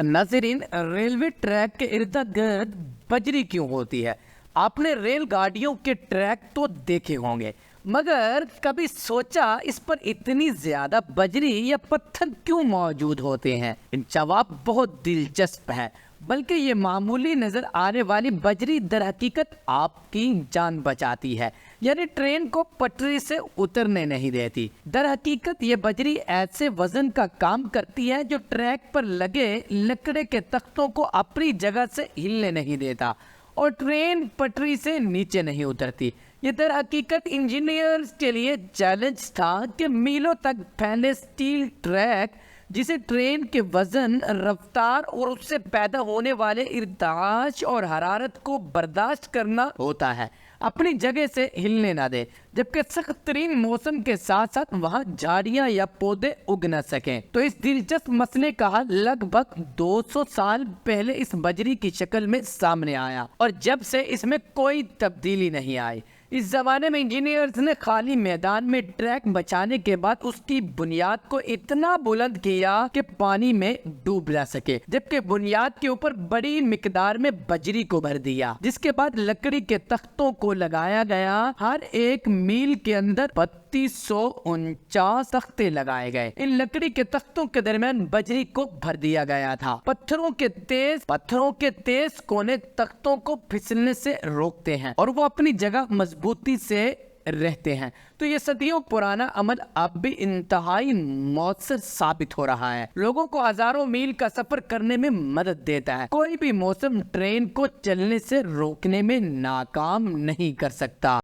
नाज़रीन, railway track के इर्द गिर्द बजरी क्यों होती है? आपने रेलगाड़ियों के ट्रैक तो देखे होंगे, मगर कभी सोचा इस पर इतनी ज्यादा बजरी या पत्थर क्यों मौजूद होते हैं? जवाब बहुत दिलचस्प है। बल्कि ये मामूली नजर आने वाली बजरी दर हकीकत आपकी जान बचाती है, यानी ट्रेन को पटरी से उतरने नहीं देती। दर हकीकत ये बजरी ऐसे वजन का काम करती है जो ट्रैक पर लगे लकड़े के तख्तों को अपनी जगह से हिलने नहीं देता और ट्रेन पटरी से नीचे नहीं उतरती। ये दर हकीकत इंजीनियर्स के लिए चैलेंज था कि मीलों तक फैले स्टील ट्रैक, जिसे ट्रेन के वजन, रफ्तार और उससे पैदा होने वाले इर्तियाज और हरारत को बर्दाश्त करना होता है, अपनी जगह से हिलने ना दे, जबकि सख्त तरीन मौसम के साथ साथ वहाँ झाड़ियाँ या पौधे उग न सकें। तो इस दिलचस्प मसले का हल लगभग 200 साल पहले इस बजरी की शक्ल में सामने आया और जब से इसमें कोई तब्दीली नहीं आई। इस जमाने में इंजीनियर्स ने खाली मैदान में ट्रैक बचाने के बाद उसकी बुनियाद को इतना बुलंद किया कि पानी में डूब ना सके, जबकि बुनियाद के ऊपर बड़ी मिकदार में बजरी को भर दिया, जिसके बाद लकड़ी के तख्तों को लगाया गया। हर एक मील के अंदर 3249 तख्ते लगाए गए। इन लकड़ी के तख्तों के दरमियान बजरी को भर दिया गया था। पत्थरों के तेज कोने तख्तों को फिसलने से रोकते हैं और वो अपनी जगह मजबूती से रहते हैं। तो ये सदियों पुराना अमल अब भी इंतहाई मौसर साबित हो रहा है। लोगों को हजारों मील का सफर करने में मदद देता है। कोई भी मौसम ट्रेन को चलने से रोकने में नाकाम नहीं कर सकता।